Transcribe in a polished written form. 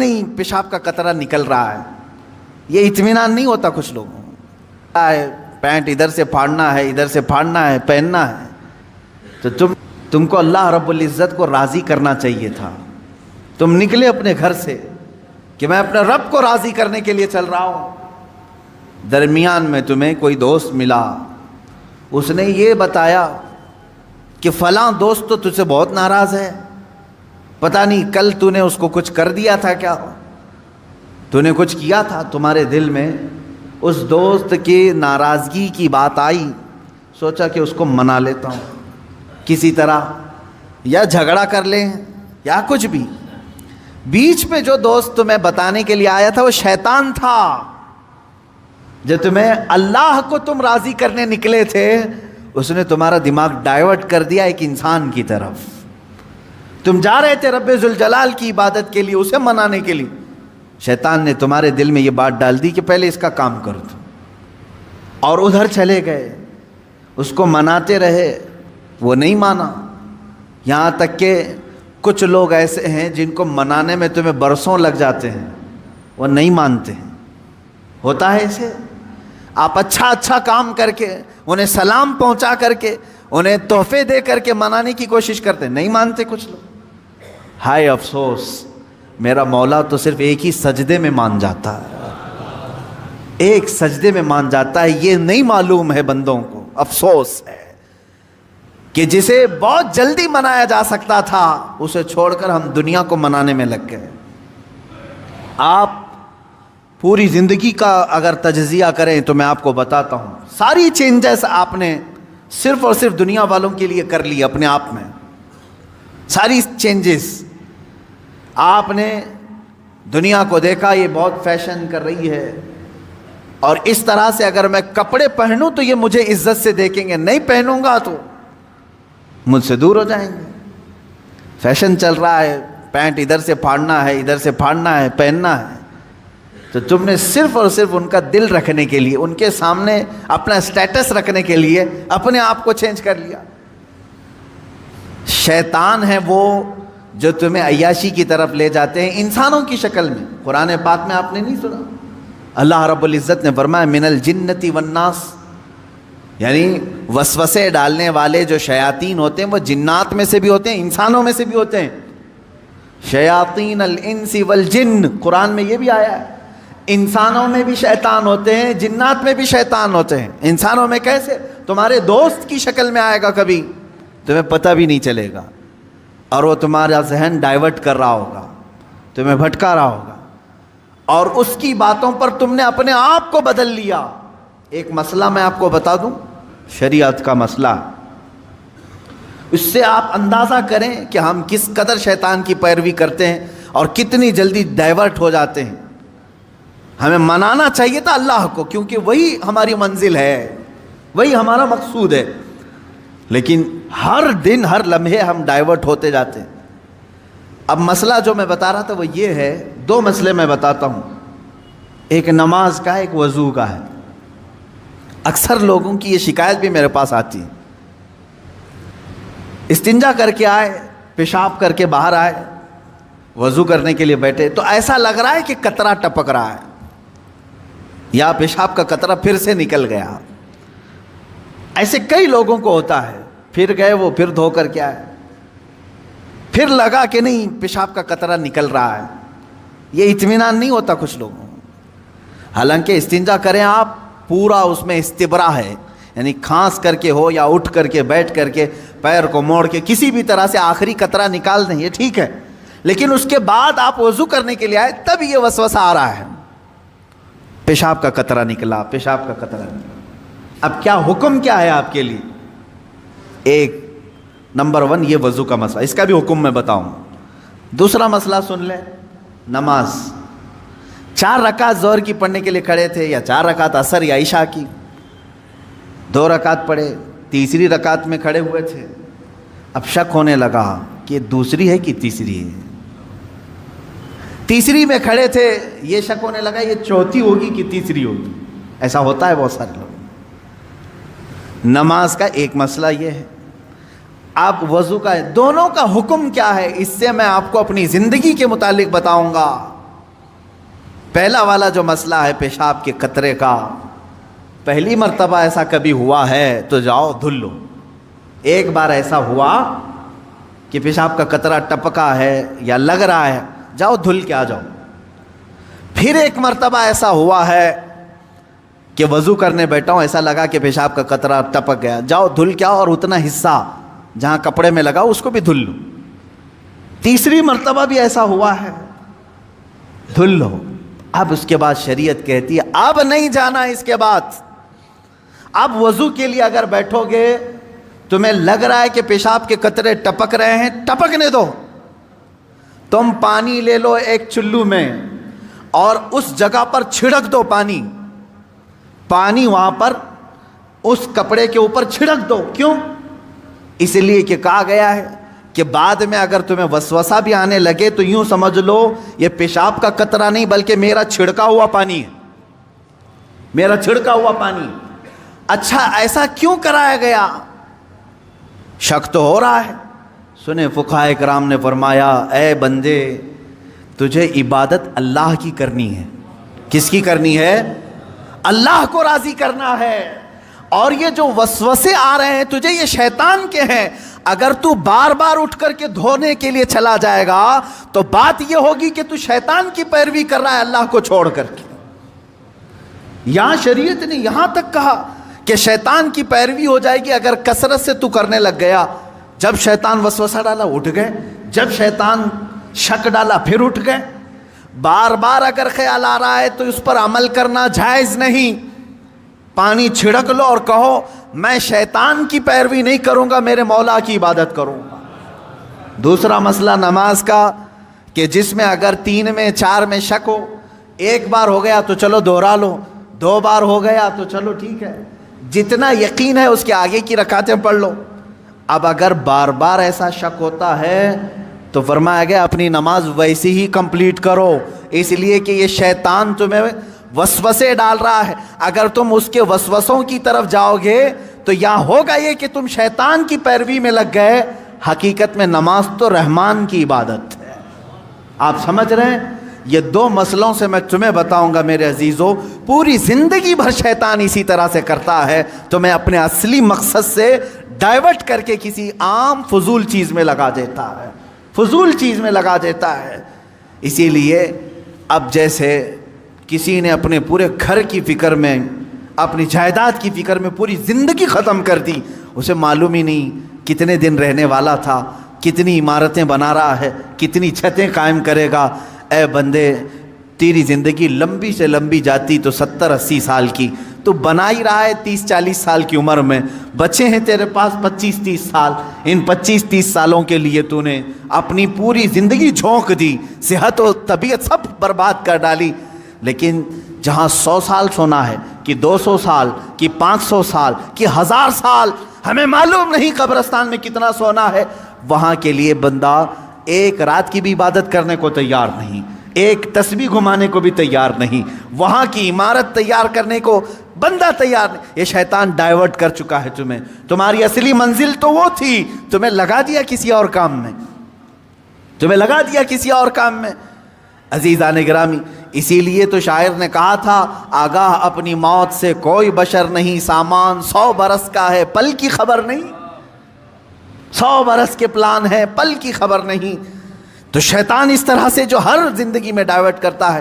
نہیں پیشاب کا قطرہ نکل رہا ہے، یہ اطمینان نہیں ہوتا کچھ لوگوں کو۔ پینٹ ادھر سے پھاڑنا ہے، ادھر سے پھاڑنا ہے، پہننا ہے، تو تم کو اللہ رب العزت کو راضی کرنا چاہیے تھا۔ تم نکلے اپنے گھر سے کہ میں اپنے رب کو راضی کرنے کے لیے چل رہا ہوں، درمیان میں تمہیں کوئی دوست ملا، اس نے یہ بتایا کہ فلاں دوست تو تجھ سے بہت ناراض ہے، پتہ نہیں کل تو نے اس کو کچھ کر دیا تھا، کیا تو نے کچھ کیا تھا، تمہارے دل میں اس دوست کی ناراضگی کی بات آئی، سوچا کہ اس کو منا لیتا ہوں کسی طرح، یا جھگڑا کر لیں یا کچھ بھی۔ بیچ میں جو دوست تمہیں بتانے کے لیے آیا تھا وہ شیطان تھا، جو تمہیں اللہ کو تم راضی کرنے نکلے تھے، اس نے تمہارا دماغ ڈائیورٹ کر دیا ایک انسان کی طرف۔ تم جا رہے تھے رب ذوالجلال کی عبادت کے لیے، اسے منانے کے لیے، شیطان نے تمہارے دل میں یہ بات ڈال دی کہ پہلے اس کا کام کرو تم، اور ادھر چلے گئے، اس کو مناتے رہے، وہ نہیں مانا، یہاں تک کہ کچھ لوگ ایسے ہیں جن کو منانے میں تمہیں برسوں لگ جاتے ہیں، وہ نہیں مانتے ہیں، ہوتا ہے اسے۔ آپ اچھا کام کر کے، انہیں سلام پہنچا کر کے، انہیں تحفے دے کر کے منانے کی کوشش کرتے ہیں، نہیں مانتے کچھ لوگ۔ ہائے افسوس، میرا مولا تو صرف ایک ہی سجدے میں مان جاتا ہے، ایک سجدے میں مان جاتا ہے، یہ نہیں معلوم ہے بندوں کو۔ افسوس ہے کہ جسے بہت جلدی منایا جا سکتا تھا، اسے چھوڑ کر ہم دنیا کو منانے میں لگ گئے۔ آپ پوری زندگی کا اگر تجزیہ کریں تو میں آپ کو بتاتا ہوں، ساری چینجز آپ نے صرف اور صرف دنیا والوں کے لیے کر لی اپنے آپ میں، ساری چینجز۔ آپ نے دنیا کو دیکھا یہ بہت فیشن کر رہی ہے، اور اس طرح سے اگر میں کپڑے پہنوں تو یہ مجھے عزت سے دیکھیں گے، نہیں پہنوں گا تو مجھ سے دور ہو جائیں گے۔ فیشن چل رہا ہے، پینٹ ادھر سے پھاڑنا ہے، ادھر سے پھاڑنا ہے، پہننا ہے، تو تم نے صرف اور صرف ان کا دل رکھنے کے لیے، ان کے سامنے اپنا سٹیٹس رکھنے کے لیے اپنے آپ کو چینج کر لیا۔ شیطان ہے وہ جو تمہیں عیاشی کی طرف لے جاتے ہیں انسانوں کی شکل میں۔ قرآن پاک میں آپ نے نہیں سنا، اللہ رب العزت نے فرمایا من الجنتی والناس، یعنی وسوسے ڈالنے والے جو شیاطین ہوتے ہیں وہ جنات میں سے بھی ہوتے ہیں، انسانوں میں سے بھی ہوتے ہیں۔ شیاطین الانس والجن، قرآن میں یہ بھی آیا ہے، انسانوں میں بھی شیطان ہوتے ہیں، جنات میں بھی شیطان ہوتے ہیں۔ انسانوں میں کیسے؟ تمہارے دوست کی شکل میں آئے گا، کبھی تمہیں پتہ بھی نہیں چلے گا، اور وہ تمہارا ذہن ڈائیورٹ کر رہا ہوگا، تمہیں بھٹکا رہا ہوگا، اور اس کی باتوں پر تم نے اپنے آپ کو بدل لیا۔ ایک مسئلہ میں آپ کو بتا دوں، شریعت کا مسئلہ، اس سے آپ اندازہ کریں کہ ہم کس قدر شیطان کی پیروی کرتے ہیں اور کتنی جلدی ڈائیورٹ ہو جاتے ہیں۔ ہمیں منانا چاہیے تھا اللہ کو، کیونکہ وہی ہماری منزل ہے، وہی ہمارا مقصود ہے، لیکن ہر دن ہر لمحے ہم ڈائیورٹ ہوتے جاتے ہیں۔ اب مسئلہ جو میں بتا رہا تھا وہ یہ ہے، دو مسئلے میں بتاتا ہوں، ایک نماز کا ہے، ایک وضو کا ہے۔ اکثر لوگوں کی یہ شکایت بھی میرے پاس آتی ہے، استنجا کر کے آئے، پیشاب کر کے باہر آئے، وضو کرنے کے لیے بیٹھے تو ایسا لگ رہا ہے کہ قطرہ ٹپک رہا ہے، یا پیشاب کا قطرہ پھر سے نکل گیا۔ ایسے کئی لوگوں کو ہوتا ہے، پھر گئے وہ، پھر دھو کر کے آئے، پھر لگا کہ نہیں پیشاب کا قطرہ نکل رہا ہے، یہ اطمینان نہیں ہوتا کچھ لوگوں کو۔ حالانکہ استنجا کریں آپ، پورا اس میں استبرا ہے، یعنی کھانس کر کے ہو یا اٹھ کر کے، بیٹھ کر کے، پیر کو موڑ کے، کسی بھی طرح سے آخری قطرہ نکال دیں، یہ ٹھیک ہے، لیکن اس کے بعد آپ وضو کرنے کے لیے آئے تب یہ وسوسہ آ رہا ہے، پیشاب کا قطرہ نکلا، پیشاب کا قطرہ نکلا۔ اب کیا حکم کیا ہے آپ کے لیے؟ ایک نمبر 1 یہ وضو کا مسئلہ، اس کا بھی حکم میں بتاؤں۔ دوسرا مسئلہ سن لیں، نماز 4 رکعت ظہر کی پڑھنے کے لیے کھڑے تھے، یا 4 رکعت عصر یا عشاء کی، 2 رکعت پڑھے، تیسری رکعت میں کھڑے ہوئے تھے، اب شک ہونے لگا کہ یہ دوسری ہے کہ تیسری ہے، تیسری میں کھڑے تھے، یہ شک ہونے لگا یہ چوتھی ہوگی کہ تیسری ہوگی۔ ایسا ہوتا ہے بہت سارے لوگ۔ نماز کا ایک مسئلہ یہ ہے، آپ وضو کا ہے، دونوں کا حکم کیا ہے اس سے میں آپ کو اپنی زندگی کے متعلق بتاؤں گا۔ پہلا والا جو مسئلہ ہے پیشاب کے قطرے کا، پہلی مرتبہ ایسا کبھی ہوا ہے تو جاؤ دھل لو. ایک بار ایسا ہوا کہ پیشاب کا قطرہ ٹپکا ہے یا لگ رہا ہے، جاؤ دھل کے آ جاؤ. پھر ایک مرتبہ ایسا ہوا ہے کہ وضو کرنے بیٹھا ہوں، ایسا لگا کہ پیشاب کا قطرہ ٹپک گیا، جاؤ دھل کے آؤ اور اتنا حصہ جہاں کپڑے میں لگا اس کو بھی دھل لو. تیسری مرتبہ بھی ایسا ہوا ہے، دھل لو. اب اس کے بعد شریعت کہتی ہے اب نہیں جانا اس کے بعد. اب وضو کے لیے اگر بیٹھو گے تمہیں لگ رہا ہے کہ پیشاب کے قطرے ٹپک رہے ہیں، ٹپکنے دو. تم پانی لے لو ایک چلو میں اور اس جگہ پر چھڑک دو پانی وہاں پر اس کپڑے کے اوپر چھڑک دو. کیوں؟ اس لیے کہ کہا گیا ہے کہ بعد میں اگر تمہیں وسوسہ بھی آنے لگے تو یوں سمجھ لو یہ پیشاب کا قطرہ نہیں بلکہ میرا چھڑکا ہوا پانی ہے، میرا چھڑکا ہوا پانی. اچھا ایسا کیوں کرایا گیا؟ شک تو ہو رہا ہے. سنیں فقہائے کرام نے فرمایا اے بندے تجھے عبادت اللہ کی کرنی ہے. کس کی کرنی ہے؟ اللہ کو راضی کرنا ہے. اور یہ جو وسوسے آ رہے ہیں تجھے یہ شیطان کے ہیں. اگر تو بار بار اٹھ کر کے دھونے کے لیے چلا جائے گا تو بات یہ ہوگی کہ تو شیطان کی پیروی کر رہا ہے اللہ کو چھوڑ کر کے. یہاں شریعت نے یہاں تک کہا کہ شیطان کی پیروی ہو جائے گی اگر کثرت سے تو کرنے لگ گیا. جب شیطان وسوسہ ڈالا اٹھ گئے، جب شیطان شک ڈالا پھر اٹھ گئے. بار بار اگر خیال آ رہا ہے تو اس پر عمل کرنا جائز نہیں. پانی چھڑک لو اور کہو میں شیطان کی پیروی نہیں کروں گا، میرے مولا کی عبادت کروں گا. دوسرا مسئلہ نماز کا کہ جس میں اگر 3 میں 4 میں شک ہو، ایک بار ہو گیا تو چلو دوہرا لو، 2 بار ہو گیا تو چلو ٹھیک ہے، جتنا یقین ہے اس کے آگے کی رکعتیں پڑھ لو. اب اگر بار بار ایسا شک ہوتا ہے تو فرمایا گیا اپنی نماز ویسی ہی کمپلیٹ کرو، اس لیے کہ یہ شیطان تمہیں وسوسے ڈال رہا ہے. اگر تم اس کے وسوسوں کی طرف جاؤ گے تو یہاں ہوگا یہ کہ تم شیطان کی پیروی میں لگ گئے. حقیقت میں نماز تو رحمان کی عبادت ہے. آپ سمجھ رہے ہیں؟ یہ 2 مسئلوں سے میں تمہیں بتاؤں گا میرے عزیزو. پوری زندگی بھر شیطان اسی طرح سے کرتا ہے، تمہیں اپنے اصلی مقصد سے ڈائیورٹ کر کے کسی عام فضول چیز میں لگا دیتا ہے، فضول چیز میں لگا دیتا ہے. اسی لیے اب جیسے کسی نے اپنے پورے گھر کی فکر میں، اپنی جائیداد کی فکر میں پوری زندگی ختم کر دی، اسے معلوم ہی نہیں کتنے دن رہنے والا تھا، کتنی عمارتیں بنا رہا ہے، کتنی چھتیں قائم کرے گا. اے بندے تیری زندگی لمبی سے لمبی جاتی تو 70-80 سال کی، تو بنا ہی رہا ہے 30-40 سال کی عمر میں. بچے ہیں تیرے پاس 25-30 سال. ان 25-30 سالوں کے لیے تو نے اپنی پوری زندگی جھونک دی، صحت و طبیعت سب برباد کر ڈالی. لیکن جہاں 100 سال سونا ہے کہ 200 سال کہ 500 سال کہ 1000 سال، ہمیں معلوم نہیں قبرستان میں کتنا سونا ہے، وہاں کے لیے بندہ ایک رات کی بھی عبادت کرنے کو تیار نہیں، ایک تسبیح گھمانے کو بھی تیار نہیں، وہاں کی عمارت تیار کرنے کو بندہ تیار نہیں. یہ شیطان ڈائیورٹ کر چکا ہے تمہیں. تمہاری اصلی منزل تو وہ تھی، تمہیں لگا دیا کسی اور کام میں، تمہیں لگا دیا کسی اور کام میں. عزیزان گرامی، اسی لیے تو شاعر نے کہا تھا آگاہ اپنی موت سے کوئی بشر نہیں، سامان 100 برس کا ہے پل کی خبر نہیں. 100 برس کے پلان ہے پل کی خبر نہیں. تو شیطان اس طرح سے جو ہر زندگی میں ڈائیورٹ کرتا ہے.